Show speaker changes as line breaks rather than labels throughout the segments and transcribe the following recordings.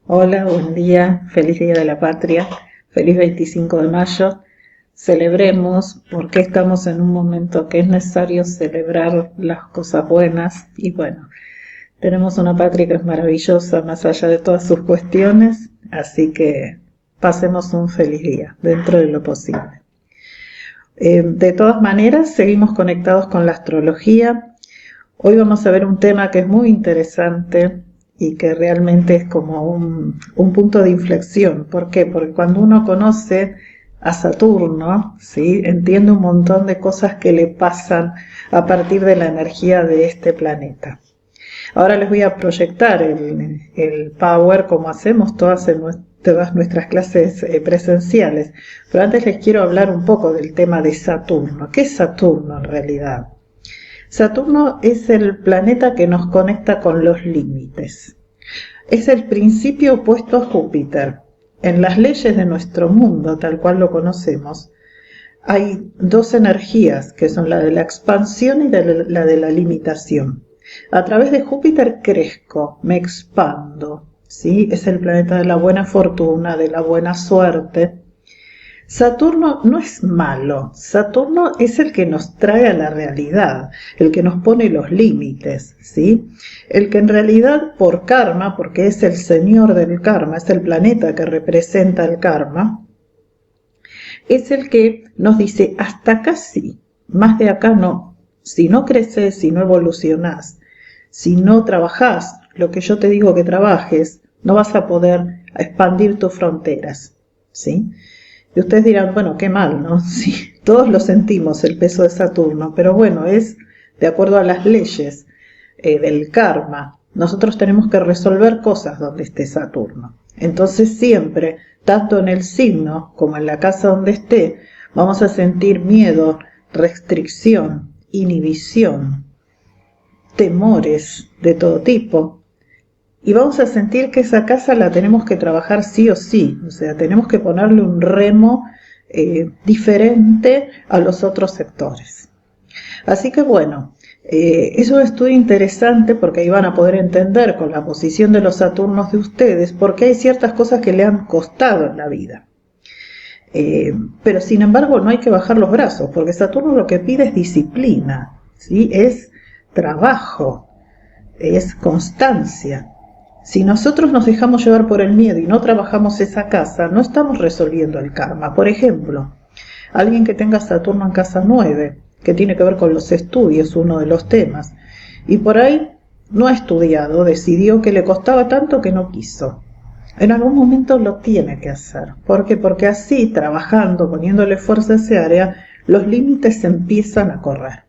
Hola, buen día, feliz Día de la Patria, feliz 25 de mayo. Celebremos porque estamos en un momento que es necesario celebrar las cosas buenas y bueno, tenemos una patria que es maravillosa más allá de todas sus cuestiones, así que pasemos un feliz día dentro de lo posible. De todas maneras, seguimos conectados con la astrología. Hoy vamos a ver un tema que es muy interesante y que realmente es como un punto de inflexión. ¿Por qué? Porque cuando uno conoce a Saturno, ¿sí? Entiende un montón de cosas que le pasan a partir de la energía de este planeta. Ahora les voy a proyectar el Power como hacemos todas nuestras clases presenciales. Pero antes les quiero hablar un poco del tema de Saturno. ¿Qué es Saturno en realidad? Saturno es el planeta que nos conecta con los límites. Es el principio opuesto a Júpiter. En las leyes de nuestro mundo, tal cual lo conocemos, hay dos energías, que son la de la expansión y la de la limitación. A través de Júpiter crezco, me expando, ¿sí? Es el planeta de la buena fortuna, de la buena suerte. Saturno no es malo, Saturno es el que nos trae a la realidad, el que nos pone los límites, ¿sí? El que en realidad por karma, porque es el señor del karma, es el planeta que representa el karma, es el que nos dice, hasta acá sí, más de acá no. Si no creces, si no evolucionás, si no trabajás lo que yo te digo que trabajes, no vas a poder expandir tus fronteras, ¿sí? Y ustedes dirán, bueno, qué mal, ¿no? Sí, todos lo sentimos, el peso de Saturno, pero bueno, es de acuerdo a las leyes del karma. Nosotros tenemos que resolver cosas donde esté Saturno. Entonces siempre, tanto en el signo como en la casa donde esté, vamos a sentir miedo, restricción, inhibición, temores de todo tipo. Y vamos a sentir que esa casa la tenemos que trabajar sí o sí, o sea, tenemos que ponerle un remo diferente a los otros sectores. Así que bueno, es un estudio interesante porque ahí van a poder entender con la posición de los Saturnos de ustedes porque hay ciertas cosas que le han costado en la vida. Pero sin embargo no hay que bajar los brazos porque Saturno lo que pide es disciplina, ¿sí? Es trabajo, es constancia. Si nosotros nos dejamos llevar por el miedo y no trabajamos esa casa, no estamos resolviendo el karma. Por ejemplo, alguien que tenga Saturno en casa 9, que tiene que ver con los estudios, uno de los temas, y por ahí no ha estudiado, decidió que le costaba tanto que no quiso. En algún momento lo tiene que hacer. ¿Por qué? Porque así, trabajando, poniéndole fuerza a ese área, los límites se empiezan a correr.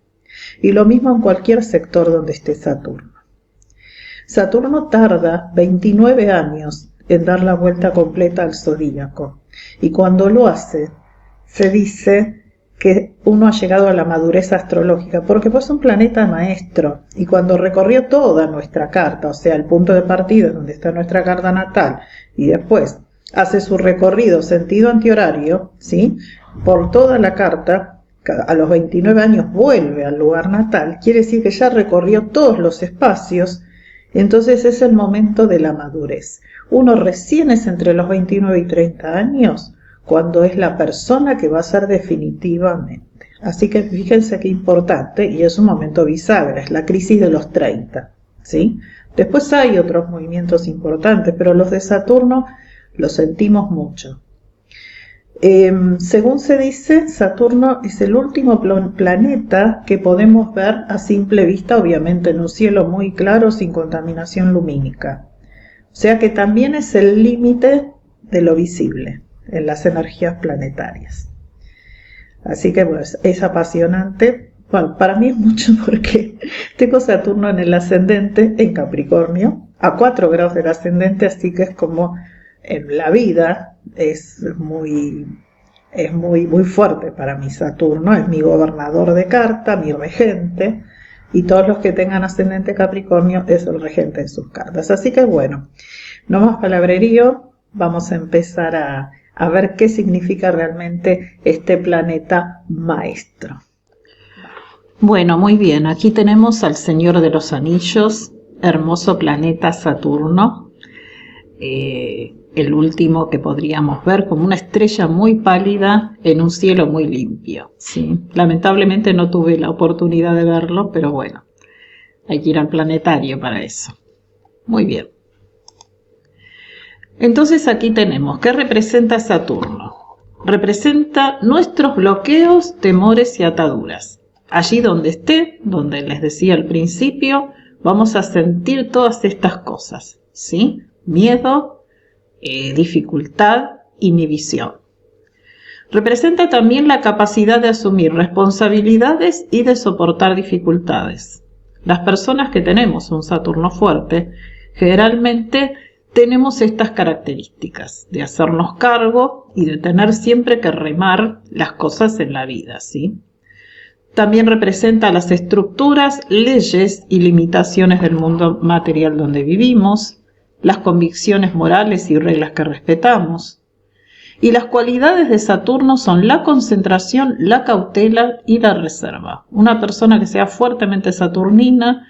Y lo mismo en cualquier sector donde esté Saturno. Saturno tarda 29 años en dar la vuelta completa al zodíaco y cuando lo hace se dice que uno ha llegado a la madurez astrológica porque pues es un planeta maestro y cuando recorrió toda nuestra carta, o sea el punto de partida donde está nuestra carta natal y después hace su recorrido sentido antihorario, ¿sí? Por toda la carta, a los 29 años vuelve al lugar natal, quiere decir que ya recorrió todos los espacios. Entonces es el momento de la madurez. Uno recién es entre los 29 y 30 años cuando es la persona que va a ser definitivamente. Así que fíjense qué importante, y es un momento bisagra, es la crisis de los 30, ¿sí? Después hay otros movimientos importantes, pero los de Saturno los sentimos mucho. Según se dice, Saturno es el último planeta que podemos ver a simple vista, obviamente en un cielo muy claro, sin contaminación lumínica. O sea que también es el límite de lo visible en las energías planetarias. Así que pues, es apasionante. Bueno, para mí es mucho porque tengo Saturno en el ascendente, en Capricornio, a 4 grados del ascendente, así que es como en la vida es muy fuerte para mí Saturno, es mi gobernador de carta, mi regente, y todos los que tengan ascendente Capricornio es el regente de sus cartas. Así que bueno, no más palabrerío, vamos a empezar a ver qué significa realmente este planeta maestro. Bueno, muy bien, aquí tenemos al Señor de los Anillos, hermoso planeta Saturno. el último que podríamos ver como una estrella muy pálida en un cielo muy limpio, ¿sí? Lamentablemente no tuve la oportunidad de verlo, pero bueno, hay que ir al planetario para eso. Muy bien. Entonces aquí tenemos, ¿qué representa Saturno? Representa nuestros bloqueos, temores y ataduras. Allí donde esté, donde les decía al principio, vamos a sentir todas estas cosas, ¿sí? Miedo, dificultad, inhibición. Representa también la capacidad de asumir responsabilidades y de soportar dificultades. Las personas que tenemos un Saturno fuerte, generalmente tenemos estas características de hacernos cargo y de tener siempre que remar las cosas en la vida, ¿sí? También representa las estructuras, leyes y limitaciones del mundo material donde vivimos, las convicciones morales y reglas que respetamos. Y las cualidades de Saturno son la concentración, la cautela y la reserva. Una persona que sea fuertemente saturnina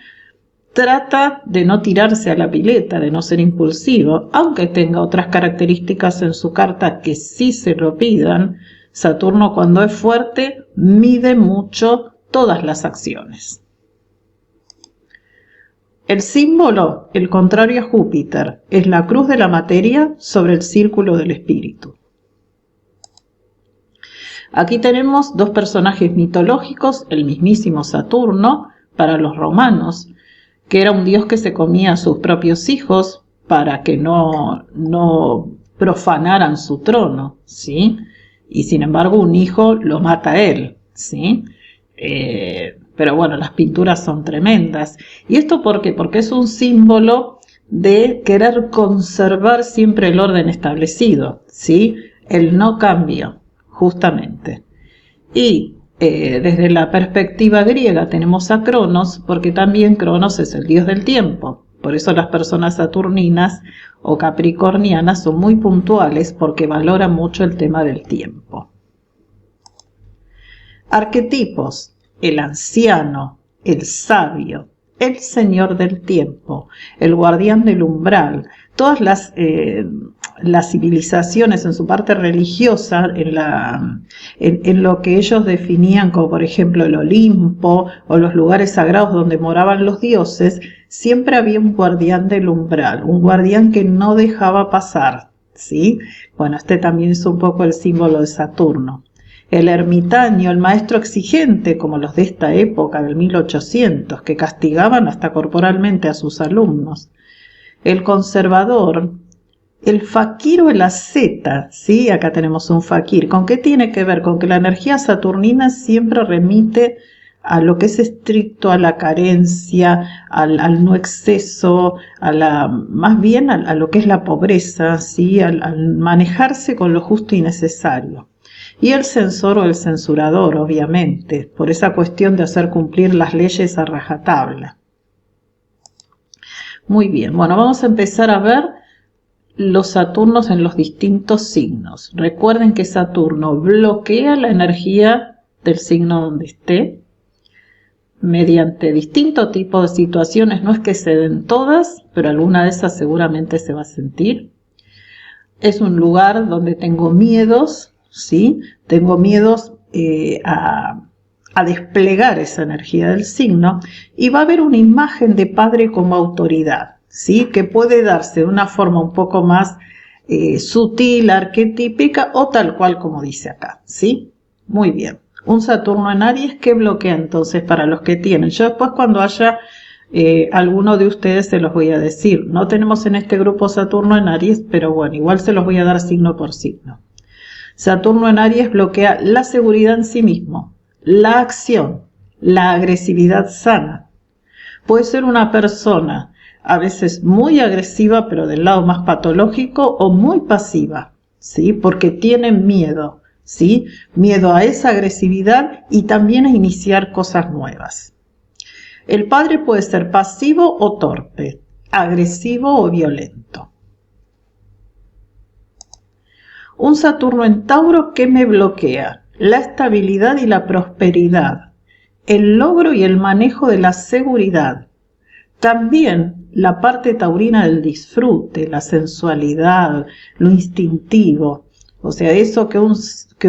trata de no tirarse a la pileta, de no ser impulsivo, aunque tenga otras características en su carta que sí se lo pidan. Saturno, cuando es fuerte, mide mucho todas las acciones. El símbolo, el contrario a Júpiter, es la cruz de la materia sobre el círculo del espíritu. Aquí tenemos dos personajes mitológicos, el mismísimo Saturno, para los romanos, que era un dios que se comía a sus propios hijos para que no profanaran su trono, ¿sí? Y sin embargo un hijo lo mata a él, ¿sí? Pero bueno, las pinturas son tremendas. ¿Y esto por qué? Porque es un símbolo de querer conservar siempre el orden establecido, ¿sí? El no cambio, justamente. Y desde la perspectiva griega tenemos a Cronos, porque también Cronos es el dios del tiempo. Por eso las personas saturninas o capricornianas son muy puntuales porque valoran mucho el tema del tiempo. Arquetipos: el anciano, el sabio, el señor del tiempo, el guardián del umbral. Todas las civilizaciones en su parte religiosa, en lo que ellos definían como por ejemplo el Olimpo o los lugares sagrados donde moraban los dioses, siempre había un guardián del umbral, un guardián que no dejaba pasar, ¿sí? Bueno, este también es un poco el símbolo de Saturno. El ermitaño, el maestro exigente, como los de esta época del 1800, que castigaban hasta corporalmente a sus alumnos. El conservador, el faquir o el asceta, ¿sí? Acá tenemos un faquir. ¿Con qué tiene que ver? Con que la energía saturnina siempre remite a lo que es estricto, a la carencia, al no exceso, más bien a lo que es la pobreza, ¿sí? Al manejarse con lo justo y necesario. Y el censor o el censurador, obviamente, por esa cuestión de hacer cumplir las leyes a rajatabla. Muy bien, bueno, vamos a empezar a ver los Saturnos en los distintos signos. Recuerden que Saturno bloquea la energía del signo donde esté mediante distinto tipo de situaciones. No es que se den todas, pero alguna de esas seguramente se va a sentir. Es un lugar donde tengo miedos, ¿sí? Tengo miedos a desplegar esa energía del signo, y va a haber una imagen de padre como autoridad, ¿sí? Que puede darse de una forma un poco más sutil, arquetípica o tal cual como dice acá, ¿sí? Muy bien. Un Saturno en Aries, ¿qué bloquea entonces para los que tienen? Yo después cuando haya alguno de ustedes se los voy a decir. No tenemos en este grupo Saturno en Aries, pero bueno, igual se los voy a dar signo por signo. Saturno en Aries bloquea la seguridad en sí mismo, la acción, la agresividad sana. Puede ser una persona a veces muy agresiva, pero del lado más patológico, o muy pasiva, ¿sí? Porque tiene miedo, ¿sí? Miedo a esa agresividad y también a iniciar cosas nuevas. El padre puede ser pasivo o torpe, agresivo o violento. Un Saturno en Tauro, ¿qué me bloquea? La estabilidad y la prosperidad, el logro y el manejo de la seguridad. También la parte taurina del disfrute, la sensualidad, lo instintivo. O sea, eso que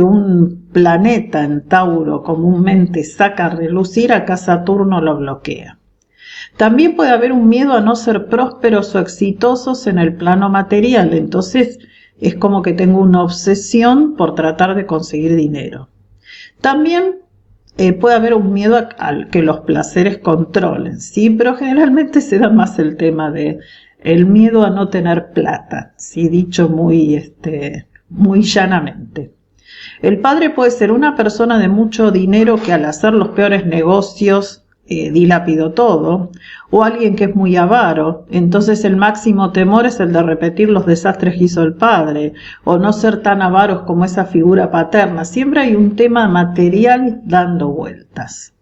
un planeta en Tauro comúnmente saca a relucir, acá Saturno lo bloquea. También puede haber un miedo a no ser prósperos o exitosos en el plano material, entonces es como que tengo una obsesión por tratar de conseguir dinero. También puede haber un miedo a que los placeres controlen, ¿sí? Pero generalmente se da más el tema de el miedo a no tener plata, ¿sí? Dicho muy llanamente. El padre puede ser una persona de mucho dinero que al hacer los peores negocios dilapidó todo, o alguien que es muy avaro, entonces el máximo temor es el de repetir los desastres que hizo el padre, o no ser tan avaros como esa figura paterna. Siempre hay un tema material dando vueltas.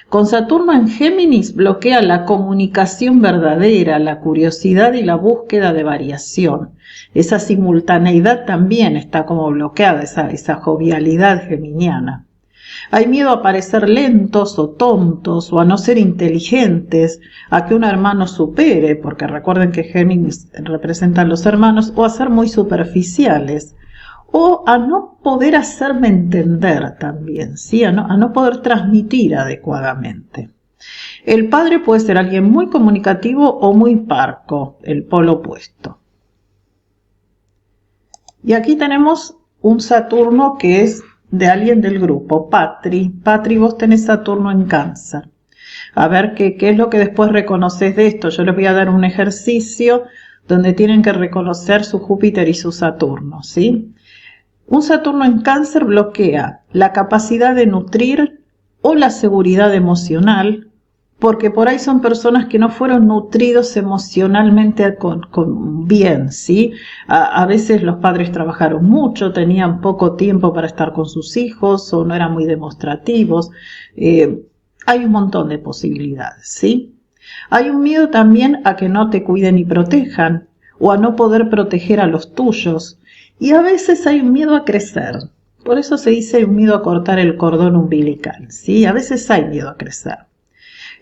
Con Saturno en Géminis bloquea la comunicación verdadera, la curiosidad y la búsqueda de variación. Esa simultaneidad también está como bloqueada, esa jovialidad geminiana. Hay miedo a parecer lentos o tontos, o a no ser inteligentes, a que un hermano supere, porque recuerden que Géminis representan los hermanos, o a ser muy superficiales, o a no poder hacerme entender también, ¿sí? a no poder transmitir adecuadamente. El padre puede ser alguien muy comunicativo o muy parco, el polo opuesto. Y aquí tenemos un Saturno que es de alguien del grupo, Patri. Patri, vos tenés Saturno en Cáncer. A ver qué es lo que después reconoces de esto. Yo les voy a dar un ejercicio donde tienen que reconocer su Júpiter y su Saturno, ¿sí? Un Saturno en Cáncer bloquea la capacidad de nutrir o la seguridad emocional, porque por ahí son personas que no fueron nutridos emocionalmente con bien, ¿sí? A veces los padres trabajaron mucho, tenían poco tiempo para estar con sus hijos o no eran muy demostrativos. Hay un montón de posibilidades, ¿sí? Hay un miedo también a que no te cuiden y protejan, o a no poder proteger a los tuyos. Y a veces hay un miedo a crecer. Por eso se dice un miedo a cortar el cordón umbilical, ¿sí? A veces hay miedo a crecer.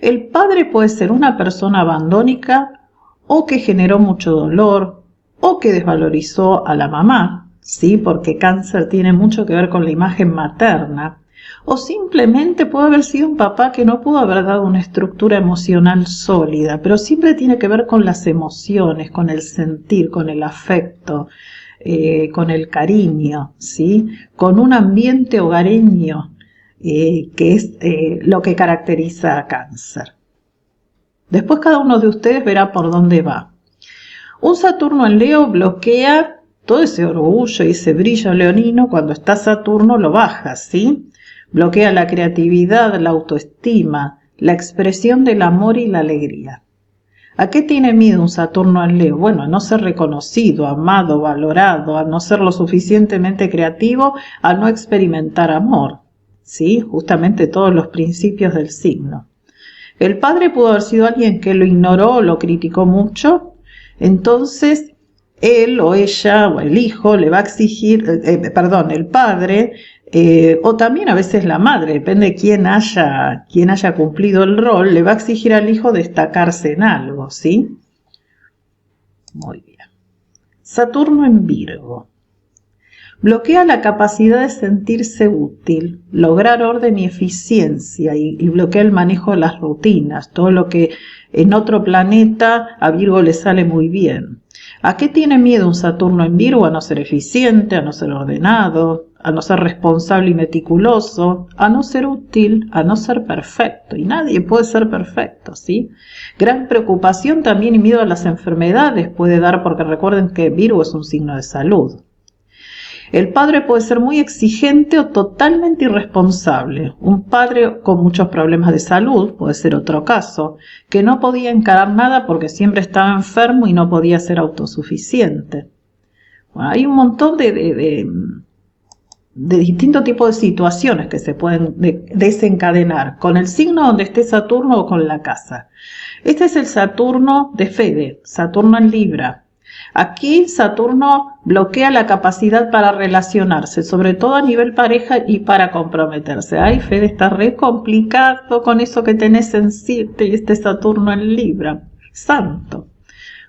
El padre puede ser una persona abandónica, o que generó mucho dolor, o que desvalorizó a la mamá, ¿sí? Porque Cáncer tiene mucho que ver con la imagen materna. O simplemente puede haber sido un papá que no pudo haber dado una estructura emocional sólida, pero siempre tiene que ver con las emociones, con el sentir, con el afecto, con el cariño, ¿sí? Con un ambiente hogareño, que es lo que caracteriza a Cáncer. Después cada uno de ustedes verá por dónde va. Un Saturno en Leo bloquea todo ese orgullo y ese brillo leonino. Cuando está Saturno lo baja, ¿sí? Bloquea la creatividad, la autoestima, la expresión del amor y la alegría. ¿A qué tiene miedo un Saturno en Leo? Bueno, a no ser reconocido, amado, valorado, a no ser lo suficientemente creativo, a no experimentar amor, ¿sí? Justamente todos los principios del signo. El padre pudo haber sido alguien que lo ignoró o lo criticó mucho, entonces él o ella o el hijo le va a exigir, el padre, o también a veces la madre, depende de quién haya cumplido el rol, le va a exigir al hijo destacarse en algo, ¿sí? Muy bien. Saturno en Virgo. Bloquea la capacidad de sentirse útil, lograr orden y eficiencia, y bloquea el manejo de las rutinas, todo lo que en otro planeta a Virgo le sale muy bien. ¿A qué tiene miedo un Saturno en Virgo? A no ser eficiente, a no ser ordenado, a no ser responsable y meticuloso, a no ser útil, a no ser perfecto. Y nadie puede ser perfecto, ¿sí? Gran preocupación también y miedo a las enfermedades puede dar, porque recuerden que Virgo es un signo de salud. El padre puede ser muy exigente o totalmente irresponsable. Un padre con muchos problemas de salud, puede ser otro caso, que no podía encarar nada porque siempre estaba enfermo y no podía ser autosuficiente. Bueno, hay un montón de distintos tipos de situaciones que se pueden desencadenar con el signo donde esté Saturno o con la casa. Este es el Saturno de Fede, Saturno en Libra. Aquí Saturno bloquea la capacidad para relacionarse, sobre todo a nivel pareja y para comprometerse. Ay, Fede, está re complicado con eso que tenés en 7 y este Saturno en Libra. Santo.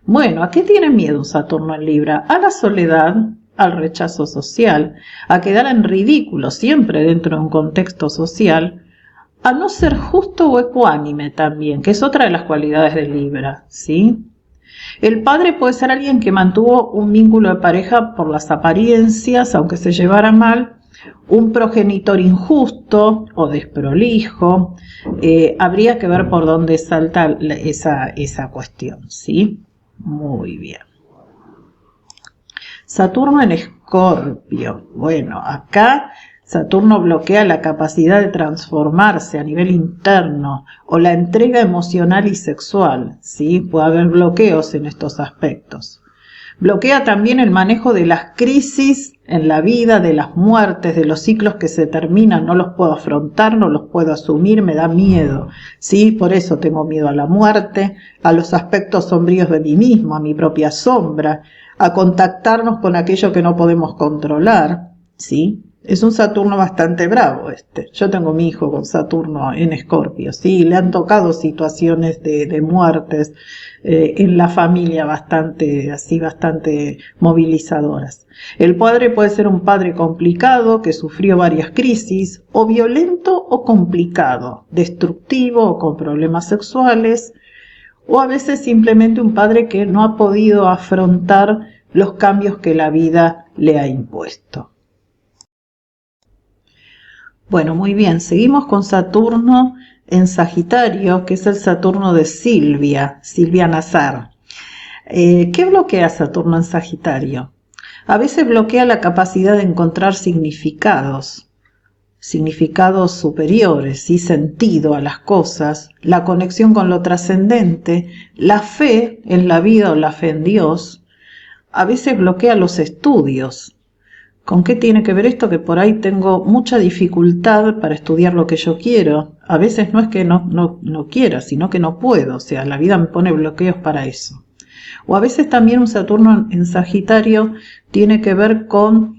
Bueno, ¿a qué tiene miedo un Saturno en Libra? A la soledad, al rechazo social, a quedar en ridículo siempre dentro de un contexto social, a no ser justo o ecuánime también, que es otra de las cualidades de Libra, ¿sí? El padre puede ser alguien que mantuvo un vínculo de pareja por las apariencias, aunque se llevara mal, un progenitor injusto o desprolijo. Habría que ver por dónde salta esa cuestión, ¿sí? Muy bien. Saturno en Escorpio. Bueno, acá Saturno bloquea la capacidad de transformarse a nivel interno o la entrega emocional y sexual, ¿sí? Puede haber bloqueos en estos aspectos. Bloquea también el manejo de las crisis en la vida, de las muertes, de los ciclos que se terminan. No los puedo afrontar, no los puedo asumir, me da miedo, ¿sí? Por eso tengo miedo a la muerte, a los aspectos sombríos de mí mismo, a mi propia sombra, a contactarnos con aquello que no podemos controlar, ¿sí? Es un Saturno bastante bravo este. Yo tengo mi hijo con Saturno en Escorpio, sí, le han tocado situaciones de muertes en la familia bastante movilizadoras. El padre puede ser un padre complicado que sufrió varias crisis, o violento o complicado, destructivo o con problemas sexuales, o a veces simplemente un padre que no ha podido afrontar los cambios que la vida le ha impuesto. Bueno, muy bien, seguimos con Saturno en Sagitario, que es el Saturno de Silvia Nazar. ¿Qué bloquea Saturno en Sagitario? A veces bloquea la capacidad de encontrar significados superiores y sentido a las cosas, la conexión con lo trascendente, la fe en la vida o la fe en Dios. A veces bloquea los estudios. ¿Con qué tiene que ver esto? Que por ahí tengo mucha dificultad para estudiar lo que yo quiero. A veces no es que no quiera, sino que no puedo. O sea, la vida me pone bloqueos para eso. O a veces también un Saturno en Sagitario tiene que ver con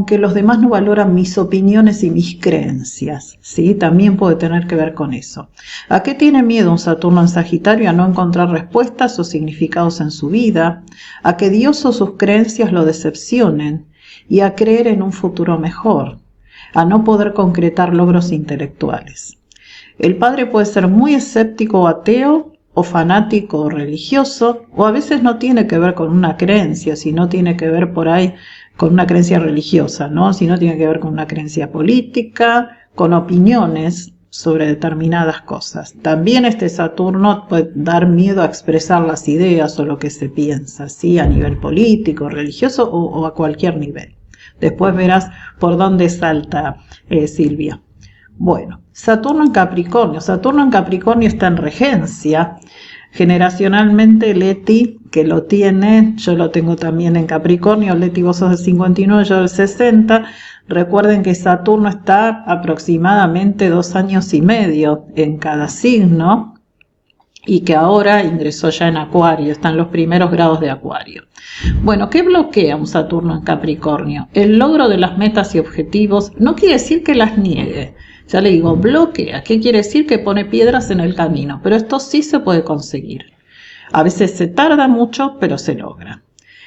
que los demás no valoran mis opiniones y mis creencias, ¿sí? También puede tener que ver con eso. ¿A qué tiene miedo un Saturno en Sagitario? A no encontrar respuestas o significados en su vida, a que Dios o sus creencias lo decepcionen y a creer en un futuro mejor, a no poder concretar logros intelectuales. El padre puede ser muy escéptico o ateo, o fanático o religioso, o a veces no tiene que ver con una creencia, sino tiene que ver por ahí con una creencia religiosa, ¿no? Sino tiene que ver con una creencia política, con opiniones sobre determinadas cosas. También este Saturno puede dar miedo a expresar las ideas o lo que se piensa, ¿sí? A nivel político, religioso o a cualquier nivel. Después verás por dónde salta Silvia. Bueno, Saturno en Capricornio. Saturno en Capricornio está en regencia. Generacionalmente Leti, que lo tiene, yo lo tengo también en Capricornio. Leti, vos sos del 59, yo del 60. Recuerden que Saturno está aproximadamente 2 años y medio en cada signo y que ahora ingresó ya en Acuario, están los primeros grados de Acuario. Bueno, ¿qué bloquea un Saturno en Capricornio? El logro de las metas y objetivos no quiere decir que las niegue. Ya le digo, bloquea. ¿Qué quiere decir? Que pone piedras en el camino. Pero esto sí se puede conseguir. A veces se tarda mucho, pero se logra.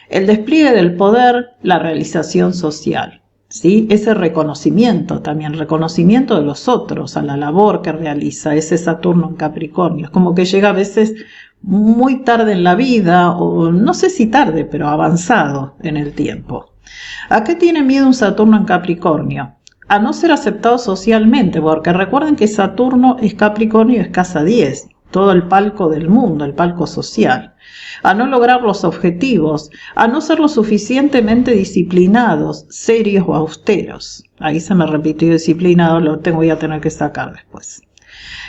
El despliegue del poder, la realización social, ¿sí? Ese reconocimiento también, reconocimiento de los otros, a la labor que realiza ese Saturno en Capricornio. Es como que llega a veces muy tarde en la vida, o no sé si tarde, pero avanzado en el tiempo. ¿A qué tiene miedo un Saturno en Capricornio? A no ser aceptado socialmente, porque recuerden que Saturno es Capricornio, es casa 10, todo el palco del mundo, el palco social. A no lograr los objetivos, a no ser lo suficientemente disciplinados, serios o austeros. Ahí se me repitió disciplinado, voy a tener que sacar después.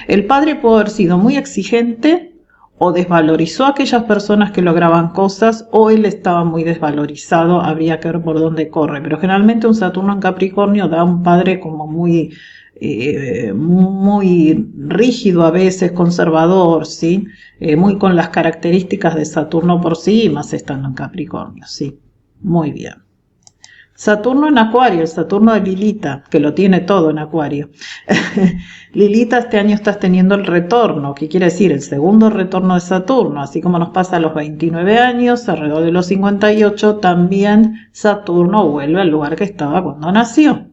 El padre puede haber sido muy exigente, o desvalorizó a aquellas personas que lograban cosas, o él estaba muy desvalorizado, habría que ver por dónde corre. Pero generalmente un Saturno en Capricornio da a un padre como muy muy rígido a veces, conservador, ¿sí? Muy con las características de Saturno por sí, y más estando en Capricornio, ¿sí? Muy bien. Saturno en Acuario, el Saturno de Lilita, que lo tiene todo en Acuario. Lilita, este año estás teniendo el retorno, que quiere decir el segundo retorno de Saturno, así como nos pasa a los 29 años, alrededor de los 58, también Saturno vuelve al lugar que estaba cuando nació,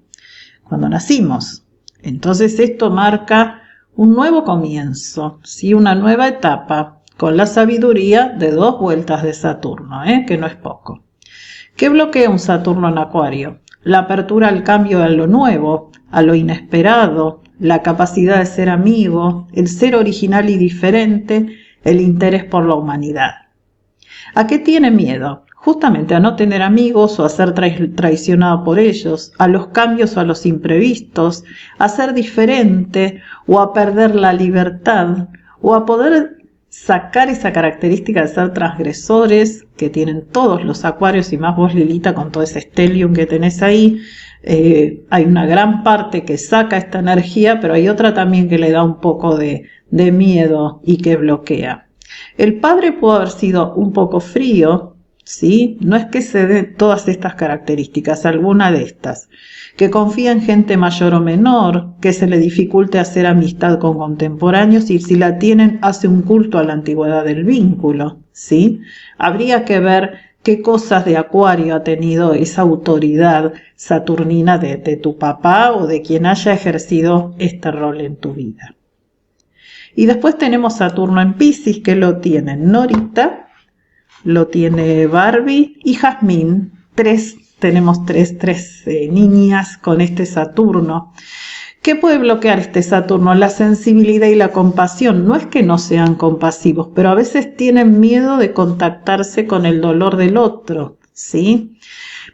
cuando nacimos. Entonces esto marca un nuevo comienzo, ¿sí? Una nueva etapa, con la sabiduría de 2 vueltas de Saturno, que no es poco. ¿Qué bloquea un Saturno en Acuario? La apertura al cambio, a lo nuevo, a lo inesperado, la capacidad de ser amigo, el ser original y diferente, el interés por la humanidad. ¿A qué tiene miedo? Justamente a no tener amigos o a ser traicionado por ellos, a los cambios o a los imprevistos, a ser diferente o a perder la libertad o a poder sacar esa característica de ser transgresores que tienen todos los Acuarios y más vos, Lilita, con todo ese stellium que tenés ahí. Hay una gran parte que saca esta energía, pero hay otra también que le da un poco de miedo y que bloquea. El padre pudo haber sido un poco frío, ¿sí? No es que se den todas estas características, alguna de estas. Que confía en gente mayor o menor, que se le dificulte hacer amistad con contemporáneos y si la tienen hace un culto a la antigüedad del vínculo, ¿sí? Habría que ver qué cosas de Acuario ha tenido esa autoridad saturnina de tu papá o de quien haya ejercido este rol en tu vida. Y después tenemos Saturno en Piscis, que lo tienen Norita, lo tiene Barbie y Jazmín. Tenemos tres niñas con este Saturno. ¿Qué puede bloquear este Saturno? La sensibilidad y la compasión. No es que no sean compasivos, pero a veces tienen miedo de contactarse con el dolor del otro, ¿sí?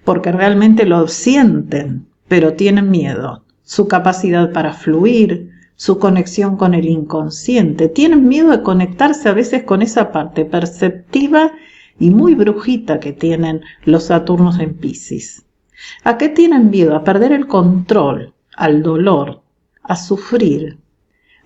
Porque realmente lo sienten, pero tienen miedo. Su capacidad para fluir, su conexión con el inconsciente. Tienen miedo de conectarse a veces con esa parte perceptiva y muy brujita que tienen los Saturnos en Piscis. ¿A qué tienen miedo? A perder el control, al dolor, a sufrir,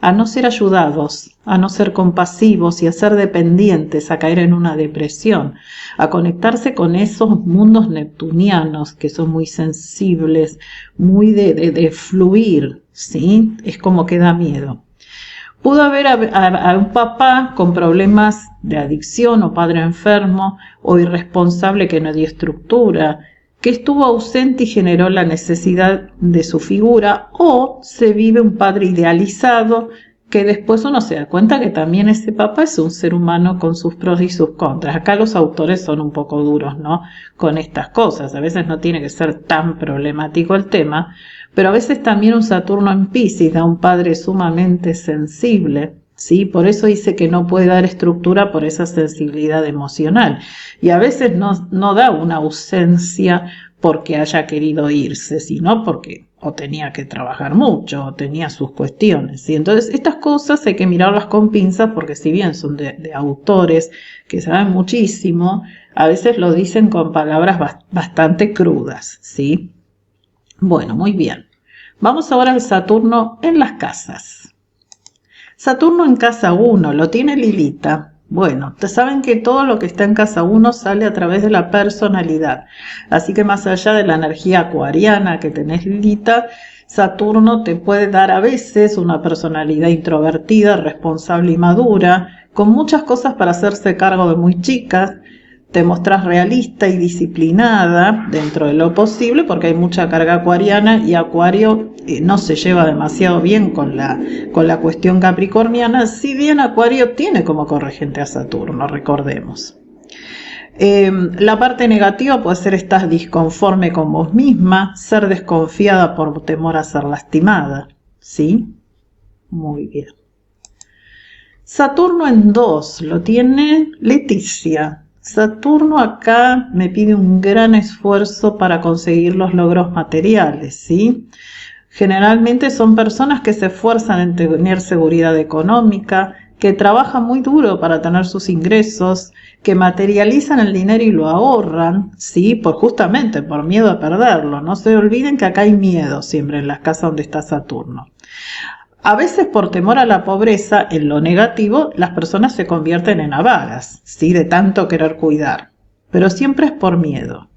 a no ser ayudados, a no ser compasivos y a ser dependientes, a caer en una depresión, a conectarse con esos mundos neptunianos que son muy sensibles, muy de fluir, ¿sí? Es como que da miedo. Pudo haber a un papá con problemas de adicción o padre enfermo o irresponsable que no dio estructura, que estuvo ausente y generó la necesidad de su figura, o se vive un padre idealizado que después uno se da cuenta que también ese papá es un ser humano con sus pros y sus contras. Acá los autores son un poco duros, ¿no? Con estas cosas. A veces no tiene que ser tan problemático el tema, pero a veces también un Saturno en Piscis da un padre sumamente sensible, ¿sí? Por eso dice que no puede dar estructura por esa sensibilidad emocional. Y a veces no da una ausencia porque haya querido irse, sino porque o tenía que trabajar mucho, o tenía sus cuestiones, ¿sí? Entonces estas cosas hay que mirarlas con pinzas porque si bien son de autores que saben muchísimo, a veces lo dicen con palabras bastante crudas, ¿sí? Bueno, muy bien. Vamos ahora al Saturno en las casas. Saturno en casa 1, lo tiene Lilita. Bueno, ustedes saben que todo lo que está en casa 1 sale a través de la personalidad. Así que más allá de la energía acuariana que tenés, Lilita, Saturno te puede dar a veces una personalidad introvertida, responsable y madura, con muchas cosas para hacerse cargo de muy chicas. Te mostrás realista y disciplinada dentro de lo posible porque hay mucha carga acuariana y Acuario no se lleva demasiado bien con la cuestión capricorniana, si bien Acuario tiene como corregente a Saturno, recordemos. La parte negativa puede ser estar disconforme con vos misma, ser desconfiada por temor a ser lastimada, ¿sí? Muy bien. Saturno en 2 lo tiene Leticia. Saturno acá me pide un gran esfuerzo para conseguir los logros materiales, ¿sí? Generalmente son personas que se esfuerzan en tener seguridad económica, que trabajan muy duro para tener sus ingresos, que materializan el dinero y lo ahorran, ¿sí? Justamente por miedo a perderlo. No se olviden que acá hay miedo siempre en las casas donde está Saturno. A veces por temor a la pobreza, en lo negativo, las personas se convierten en avaras, ¿sí? De tanto querer cuidar. Pero siempre es por miedo.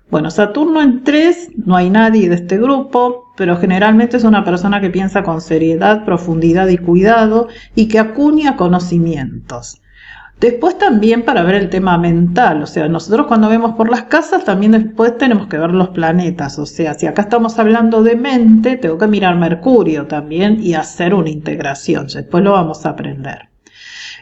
Bueno, Saturno en 3, no hay nadie de este grupo, pero generalmente es una persona que piensa con seriedad, profundidad y cuidado y que acuña conocimientos. Después también para ver el tema mental, o sea, nosotros cuando vemos por las casas también después tenemos que ver los planetas, o sea, si acá estamos hablando de mente, tengo que mirar Mercurio también y hacer una integración, después lo vamos a aprender.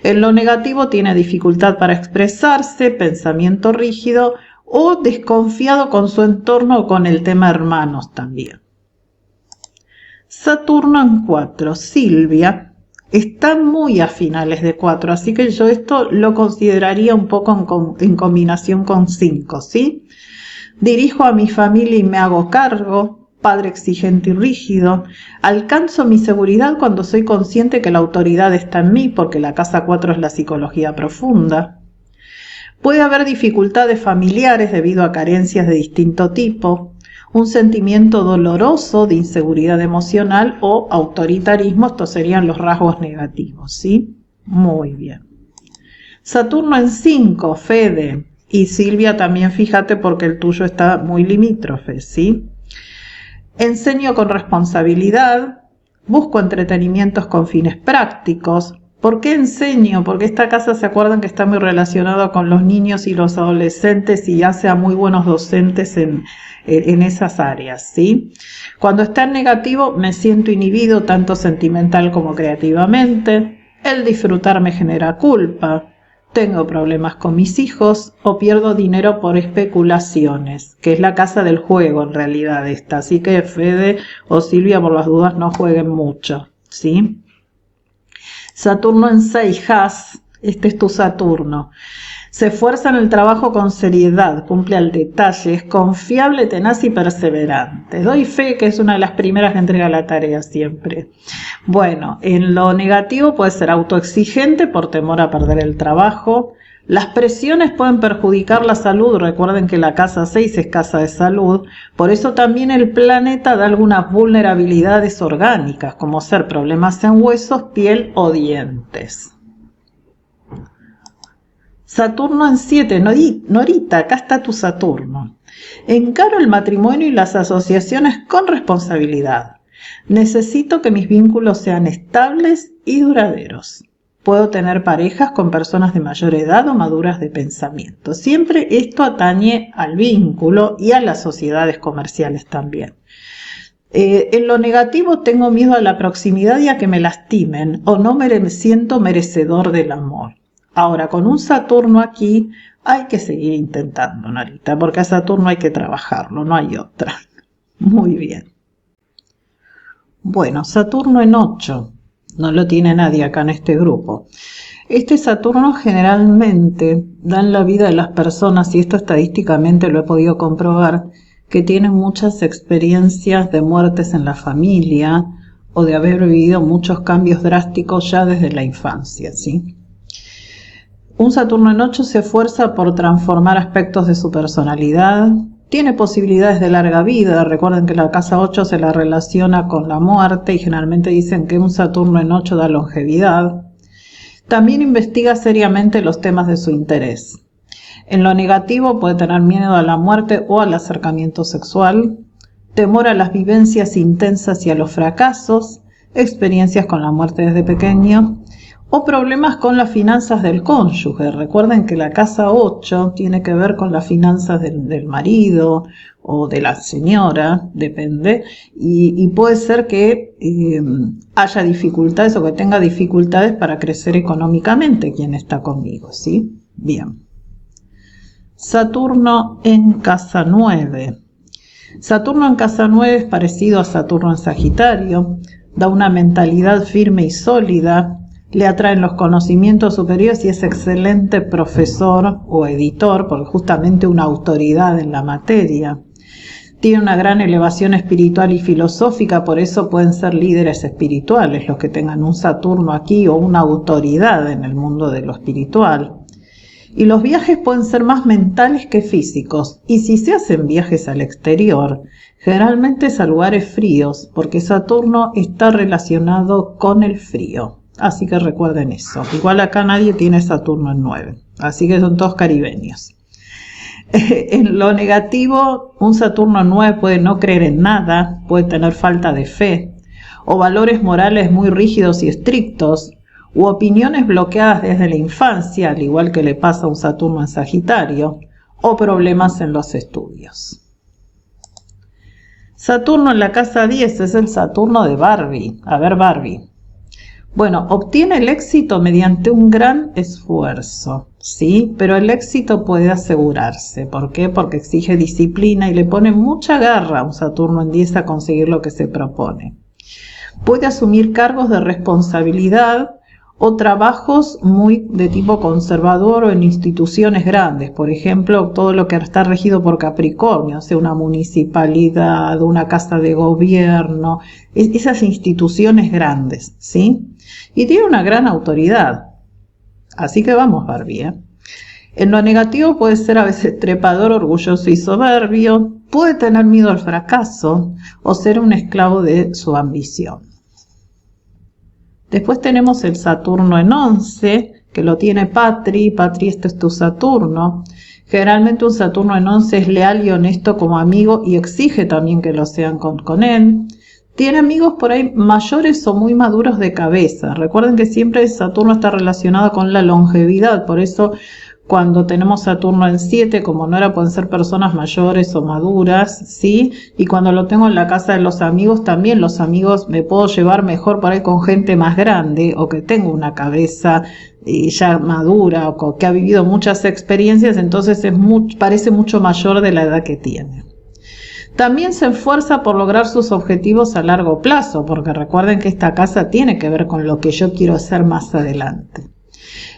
En lo negativo tiene dificultad para expresarse, pensamiento rígido o desconfiado con su entorno o con el tema hermanos también. Saturno en 4, Silvia. Está muy a finales de 4, así que yo esto lo consideraría un poco en combinación con 5, ¿sí? Dirijo a mi familia y me hago cargo, padre exigente y rígido. Alcanzo mi seguridad cuando soy consciente que la autoridad está en mí, porque la casa 4 es la psicología profunda. Puede haber dificultades familiares debido a carencias de distinto tipo. Un sentimiento doloroso de inseguridad emocional o autoritarismo, estos serían los rasgos negativos, ¿sí? Muy bien. Saturno en 5, Fede, y Silvia también fíjate porque el tuyo está muy limítrofe, ¿sí? Enseño con responsabilidad, busco entretenimientos con fines prácticos. ¿Por qué enseño? Porque esta casa, se acuerdan que está muy relacionada con los niños y los adolescentes y hace a muy buenos docentes en esas áreas, ¿sí? Cuando está en negativo me siento inhibido tanto sentimental como creativamente, el disfrutar me genera culpa, tengo problemas con mis hijos o pierdo dinero por especulaciones, que es la casa del juego en realidad esta, así que Fede o Silvia por las dudas no jueguen mucho, ¿sí? Saturno en 6, Haz, este es tu Saturno. Se esfuerza en el trabajo con seriedad, cumple al detalle, es confiable, tenaz y perseverante. Doy fe que es una de las primeras que entrega la tarea siempre. Bueno, en lo negativo puede ser autoexigente por temor a perder el trabajo. Las presiones pueden perjudicar la salud, recuerden que la casa 6 es casa de salud, por eso también el planeta da algunas vulnerabilidades orgánicas, como ser problemas en huesos, piel o dientes. Saturno en 7, Norita, acá está tu Saturno. Encaro el matrimonio y las asociaciones con responsabilidad. Necesito que mis vínculos sean estables y duraderos. Puedo tener parejas con personas de mayor edad o maduras de pensamiento. Siempre esto atañe al vínculo y a las sociedades comerciales también. En lo negativo tengo miedo a la proximidad y a que me lastimen o no me siento merecedor del amor. Ahora, con un Saturno aquí hay que seguir intentando, Norita, porque a Saturno hay que trabajarlo, no hay otra. Muy bien. Bueno, Saturno en 8. No lo tiene nadie acá en este grupo. Este Saturno generalmente da en la vida de las personas, y esto estadísticamente lo he podido comprobar, que tienen muchas experiencias de muertes en la familia o de haber vivido muchos cambios drásticos ya desde la infancia, ¿sí? Un Saturno en 8 se esfuerza por transformar aspectos de su personalidad, tiene posibilidades de larga vida. Recuerden que la casa 8 se la relaciona con la muerte y generalmente dicen que un Saturno en 8 da longevidad. También investiga seriamente los temas de su interés. En lo negativo puede tener miedo a la muerte o al acercamiento sexual, temor a las vivencias intensas y a los fracasos, experiencias con la muerte desde pequeño, o problemas con las finanzas del cónyuge. Recuerden que la casa 8 tiene que ver con las finanzas del marido o de la señora, depende, y puede ser que haya dificultades o que tenga dificultades para crecer económicamente quien está conmigo, ¿sí? Bien. Saturno en casa 9. Saturno en casa 9 es parecido a Saturno en Sagitario, da una mentalidad firme y sólida, le atraen los conocimientos superiores y es excelente profesor o editor, porque justamente una autoridad en la materia. Tiene una gran elevación espiritual y filosófica, por eso pueden ser líderes espirituales los que tengan un Saturno aquí o una autoridad en el mundo de lo espiritual. Y los viajes pueden ser más mentales que físicos, y si se hacen viajes al exterior, generalmente es a lugares fríos, porque Saturno está relacionado con el frío. Así que recuerden eso. Igual acá nadie tiene Saturno en 9, así que son todos caribeños. En lo negativo, un Saturno en 9 puede no creer en nada, puede tener falta de fe, o valores morales muy rígidos y estrictos, u opiniones bloqueadas desde la infancia, al igual que le pasa a un Saturno en Sagitario, o problemas en los estudios. Saturno en la casa 10 es el Saturno de Barbie. A ver, Barbie. Bueno, obtiene el éxito mediante un gran esfuerzo, ¿sí? Pero el éxito puede asegurarse. ¿Por qué? Porque exige disciplina y le pone mucha garra a un Saturno en 10 a conseguir lo que se propone. Puede asumir cargos de responsabilidad o trabajos muy de tipo conservador o en instituciones grandes. Por ejemplo, todo lo que está regido por Capricornio, o sea, una municipalidad, una casa de gobierno, esas instituciones grandes, ¿sí? Y tiene una gran autoridad. Así que vamos, Barbie, ¿eh? En lo negativo puede ser a veces trepador, orgulloso y soberbio, puede tener miedo al fracaso o ser un esclavo de su ambición. Después tenemos el Saturno en 11, que lo tiene Patri. Patri, este es tu Saturno. Generalmente un Saturno en 11 es leal y honesto como amigo y exige también que lo sean con él. Tiene amigos por ahí mayores o muy maduros de cabeza. Recuerden que siempre Saturno está relacionado con la longevidad, por eso cuando tenemos Saturno en 7, como no era, pueden ser personas mayores o maduras, ¿sí? Y cuando lo tengo en la casa de los amigos, también los amigos me puedo llevar mejor por ahí con gente más grande o que tengo una cabeza ya madura o que ha vivido muchas experiencias, entonces parece mucho mayor de la edad que tiene. También se esfuerza por lograr sus objetivos a largo plazo, porque recuerden que esta casa tiene que ver con lo que yo quiero hacer más adelante.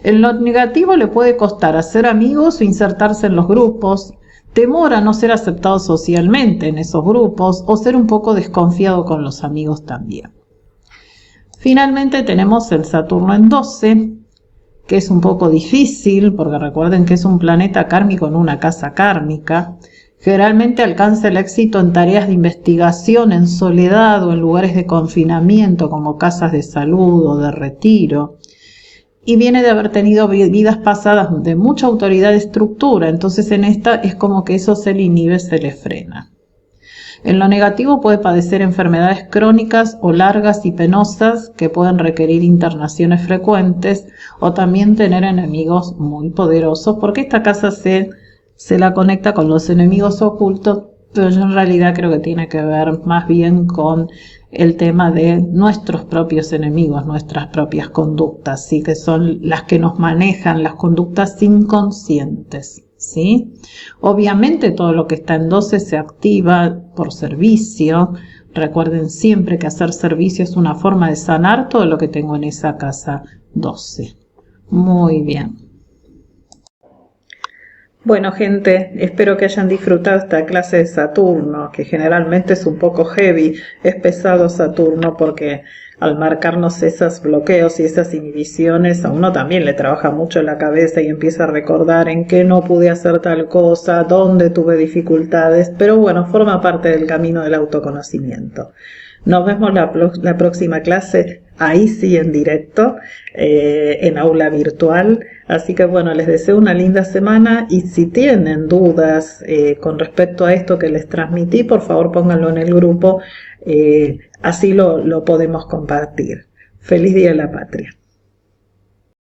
En lo negativo le puede costar hacer amigos o insertarse en los grupos, temor a no ser aceptado socialmente en esos grupos o ser un poco desconfiado con los amigos también. Finalmente tenemos el Saturno en 12, que es un poco difícil porque recuerden que es un planeta kármico en una casa kármica. Generalmente alcanza el éxito en tareas de investigación en soledad o en lugares de confinamiento como casas de salud o de retiro. Y viene de haber tenido vidas pasadas de mucha autoridad y estructura, entonces en esta es como que eso se le inhibe, se le frena. En lo negativo puede padecer enfermedades crónicas o largas y penosas que pueden requerir internaciones frecuentes o también tener enemigos muy poderosos, porque esta casa se la conecta con los enemigos ocultos, pero yo en realidad creo que tiene que ver más bien con el tema de nuestros propios enemigos, nuestras propias conductas, ¿sí? Que son las que nos manejan, las conductas inconscientes, ¿sí? Obviamente todo lo que está en 12 se activa por servicio. Recuerden siempre que hacer servicio es una forma de sanar todo lo que tengo en esa casa 12. Muy bien. Bueno, gente, espero que hayan disfrutado esta clase de Saturno, que generalmente es un poco heavy, es pesado Saturno porque al marcarnos esos bloqueos y esas inhibiciones, a uno también le trabaja mucho la cabeza y empieza a recordar en qué no pude hacer tal cosa, dónde tuve dificultades, pero bueno, forma parte del camino del autoconocimiento. Nos vemos la próxima clase, ahí sí en directo, en aula virtual. Así que bueno, les deseo una linda semana y si tienen dudas con respecto a esto que les transmití, por favor pónganlo en el grupo, así lo podemos compartir. Feliz Día de la Patria.